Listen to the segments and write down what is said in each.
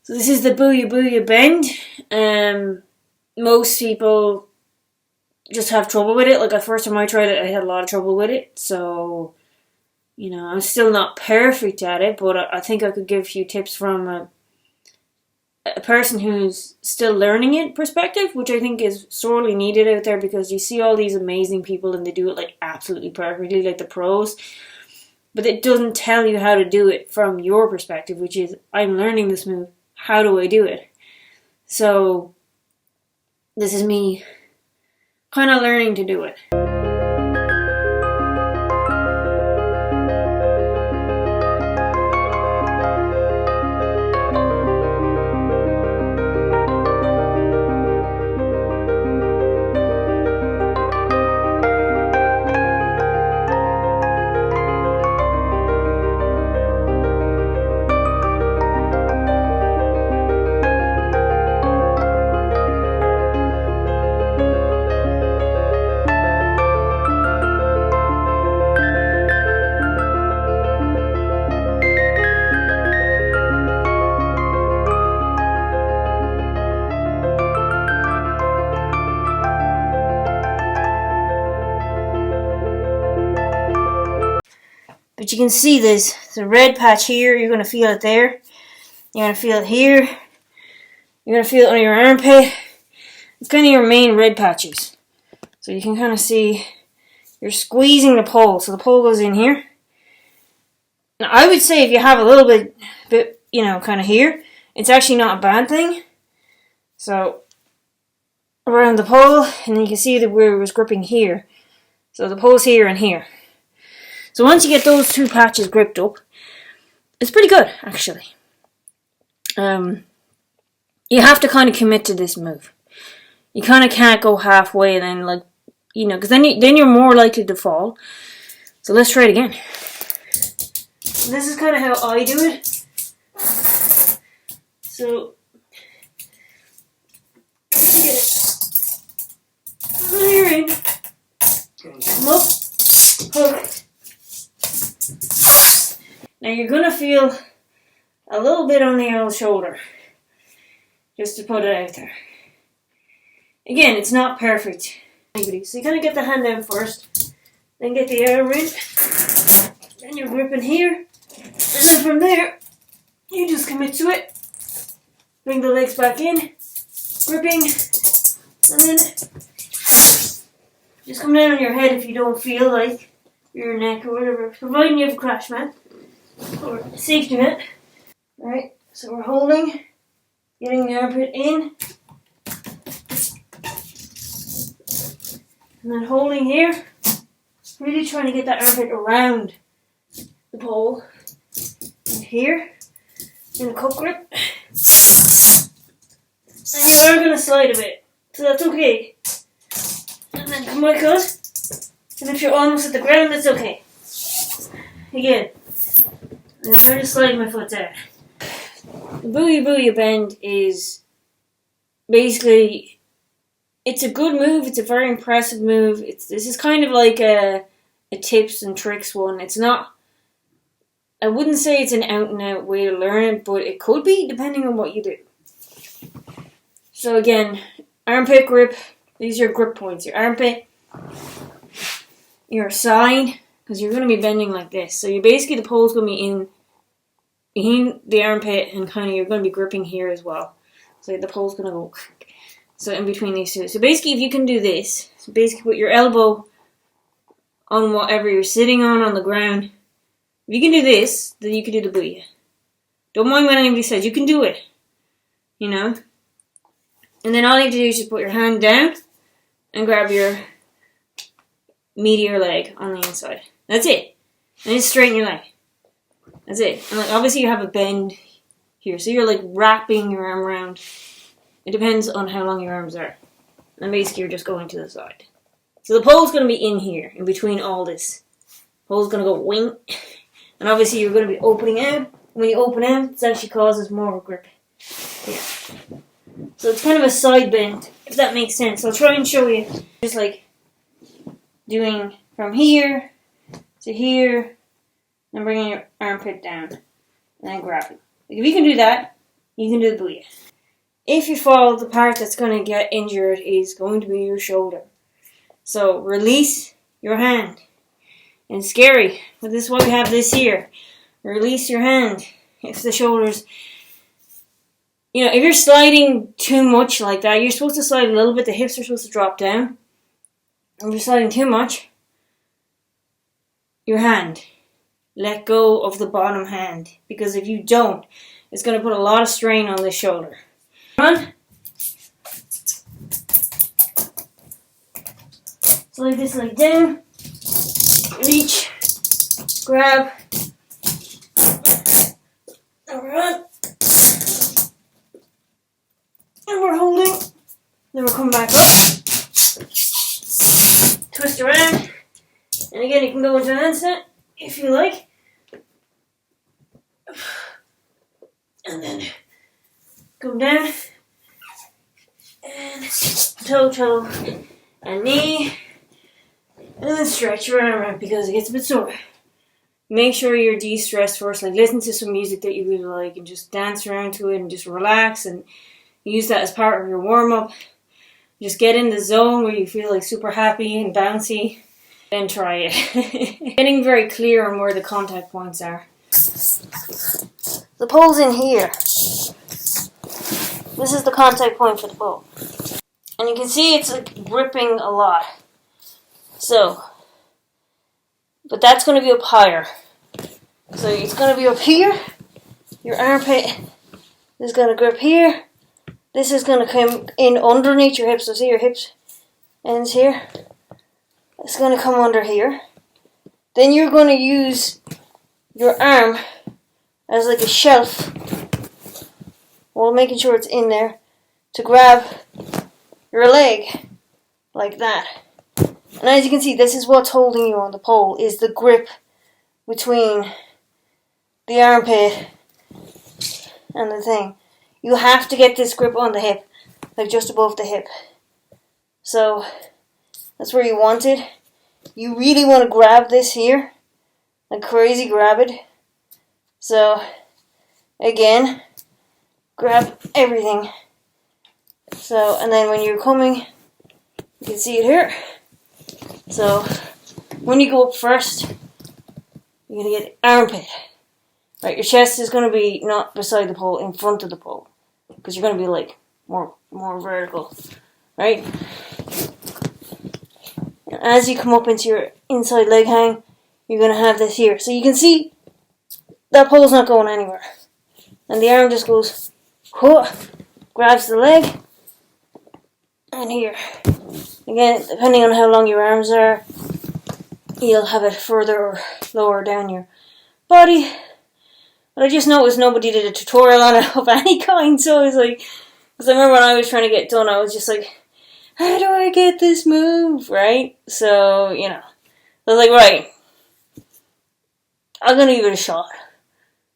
So this is the Bui Bui Bend. Most people just have trouble with it. Like the first time I tried it, I had a lot of trouble with it. So, you know, I'm still not perfect at it, but I think I could give a few tips from a person who's still learning it perspective, which I think is sorely needed out there, because you see all these amazing people and they do it like absolutely perfectly, like the pros. But it doesn't tell you how to do it from your perspective, which is, I'm learning this move. How do I do it? So this is me kind of learning to do it. But you can see this, the red patch here, you're going to feel it there. You're going to feel it here. You're going to feel it on your armpit. It's kind of your main red patches. So you can kind of see you're squeezing the pole. So the pole goes in here. Now I would say if you have a little bit, you know, kind of here, it's actually not a bad thing. So around the pole, and you can see that where it was gripping here. So the pole's here and here. So once you get those two patches gripped up, it's pretty good, actually. You have to kind of commit to this move. You kind of can't go halfway and then, like, you know, because then you're more likely to fall. So let's try it again. So this is kind of how I do it. So get it. Here in. Come up. Hook. Now you're going to feel a little bit on the old shoulder, just to put it out there. Again, it's not perfect. So you kind of get the hand down first, then get the arm in, then you're gripping here, and then from there, you just commit to it. Bring the legs back in, gripping, and then just come down on your head if you don't feel like your neck or whatever, providing you have a crash mat or a safety net. Alright, so we're holding, getting the armpit in, and then holding here, really trying to get that armpit around the pole, and here, in a cup grip, and you are going to slide a bit, so that's okay. And then come back up, and if you're almost at the ground, that's okay. Again, I'm trying to slide my foot there. The Bui Bui Bend is basically, it's a good move, it's a very impressive move. This is kind of like a tips and tricks one. It's not, I wouldn't say it's an out and out way to learn it, but it could be depending on what you do. So again, armpit grip, these are your grip points. Your armpit, your side, because you're going to be bending like this. So you basically, the pole's going to be in behind the armpit, and kind of you're going to be gripping here as well. So the pole's going to go, so in between these two. So basically, if you can do this, so basically put your elbow on whatever you're sitting on the ground. If you can do this, then you can do the bui. Don't mind what anybody says, you can do it. You know? And then all you have to do is just put your hand down and grab your medial leg on the inside. That's it. And just straighten your leg. That's it. And like obviously you have a bend here, so you're like wrapping your arm around. It depends on how long your arms are. And basically you're just going to the side. So the pole's going to be in here, in between all this. Pole's going to go wing. And obviously you're going to be opening out. When you open out, it actually causes more of a grip here. So it's kind of a side bend, if that makes sense. I'll try and show you. Just like doing from here to here, and bringing your armpit down, and then grabbing. Like if you can do that, you can do the booyah. If you fall, the part that's going to get injured is going to be your shoulder. So release your hand. And it's scary, but this is why we have this here. Release your hand. If the shoulders, if you're sliding too much like that, you're supposed to slide a little bit. The hips are supposed to drop down. If you're sliding too much, your hand. Let go of the bottom hand. Because if you don't, it's going to put a lot of strain on this shoulder. Run. Slide this leg down. Reach. Grab. And run. And we're holding. Then we'll come back up. Twist around. And again, you can go into a handstand if you like. And then come down. And toe, and knee. And then stretch your arm out because it gets a bit sore. Make sure you're de-stressed first. Like listen to some music that you really like and just dance around to it and just relax and use that as part of your warm-up. Just get in the zone where you feel like super happy and bouncy. Then try it. Getting very clear on where the contact points are. The pole's in here. This is the contact point for the pole. And you can see it's like gripping a lot. So, but that's going to be up higher. So it's going to be up here. Your armpit is going to grip here. This is going to come in underneath your hips. So see your hips ends here. It's going to come under here. Then you're going to use your arm as like a shelf, while making sure it's in there, to grab your leg like that. And as you can see, this is what's holding you on the pole, is the grip between the armpit and the thing. You have to get this grip on the hip, like just above the hip. So that's where you want it. You really want to grab this here, like crazy grab it. So again, grab everything. So, and then when you're coming, you can see it here. So when you go up first, you're going to get armpit. Right, your chest is going to be not beside the pole, in front of the pole. Because you're going to be like more vertical. Right? And as you come up into your inside leg hang, you're going to have this here. So you can see that pole's not going anywhere. And the arm just goes, grabs the leg, and here. Again, depending on how long your arms are, you'll have it further or lower down your body. But I just noticed nobody did a tutorial on it of any kind, so I was like, because I remember when I was trying to get done, I was just like, how do I get this move, right? So, I was like, right, I'm going to give it a shot.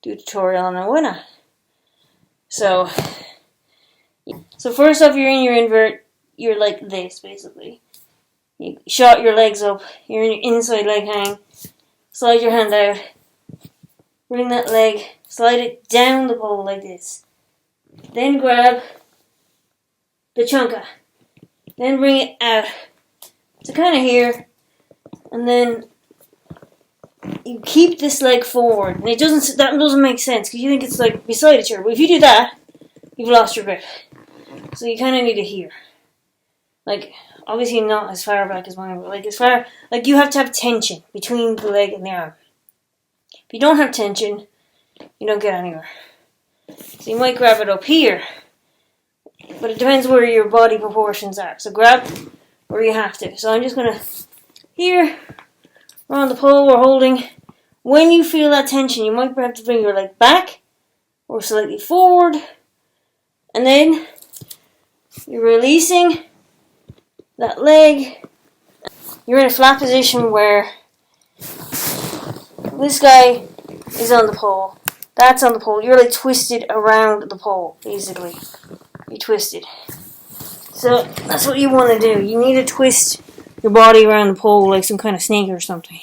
Do a tutorial on it, why not? So first off, you're in your invert, you're like this, basically. You shot your legs up, you're in your inside leg hang, slide your hand out, bring that leg, slide it down the pole like this. Then grab the chunka. Then bring it out to kind of here. And then you keep this leg forward. And that doesn't make sense because you think it's like beside each other. But if you do that, you've lost your grip. So you kind of need it here. Like, obviously not as far back as mine, but like as far, like you have to have tension between the leg and the arm. If you don't have tension, you don't get anywhere. So you might grab it up here, but it depends where your body proportions are. So grab where you have to. So I'm just going to, here, we're on the pole, we're holding. When you feel that tension, you might have to bring your leg back or slightly forward. And then you're releasing that leg. You're in a flat position where this guy is on the pole. That's on the pole. You're like twisted around the pole, basically. You're twisted. So that's what you want to do. You need to twist your body around the pole like some kind of snake or something.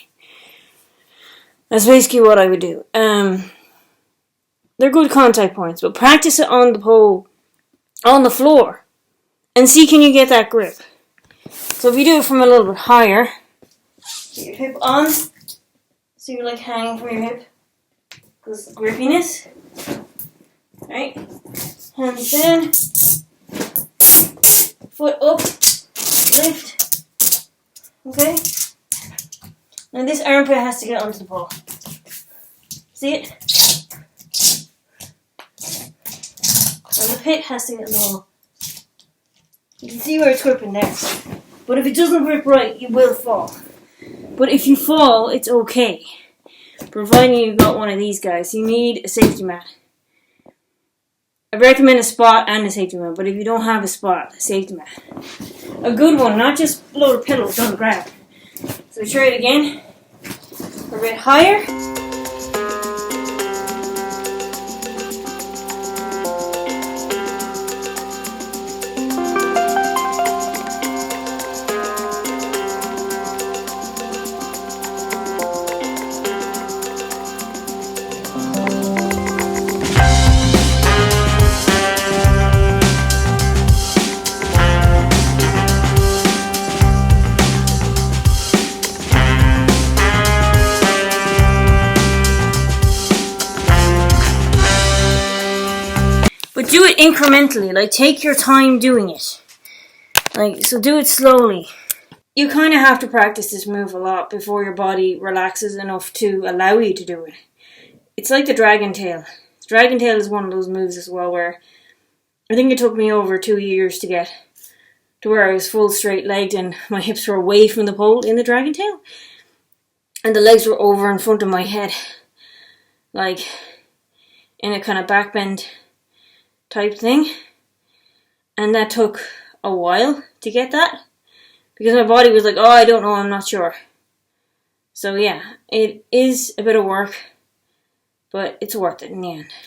That's basically what I would do. They're good contact points, but practice it on the pole, on the floor, and see can you get that grip. So if you do it from a little bit higher, get your hip on, so you're like hanging from your hip, because the grippiness, right? Hands down, foot up, lift, okay? Now this armpit has to get onto the pole. See it? And the pit has to get in the hole. You can see where it's gripping there. But if it doesn't grip right, you will fall. But if you fall, it's okay. Providing you've got one of these guys. You need a safety mat. I recommend a spot and a safety mat, but if you don't have a spot, a safety mat. A good one, not just a load of pillows on the ground. So try it again. A bit higher. But do it incrementally, like take your time doing it. So do it slowly. You kind of have to practice this move a lot before your body relaxes enough to allow you to do it. It's like the dragon tail. The dragon tail is one of those moves as well where I think it took me over 2 years to get to where I was full straight legged and my hips were away from the pole in the dragon tail. And the legs were over in front of my head. Like in a kind of back bend type thing, and that took a while to get that because my body was like, oh, I don't know, I'm not sure. So yeah, it is a bit of work, but it's worth it in the end.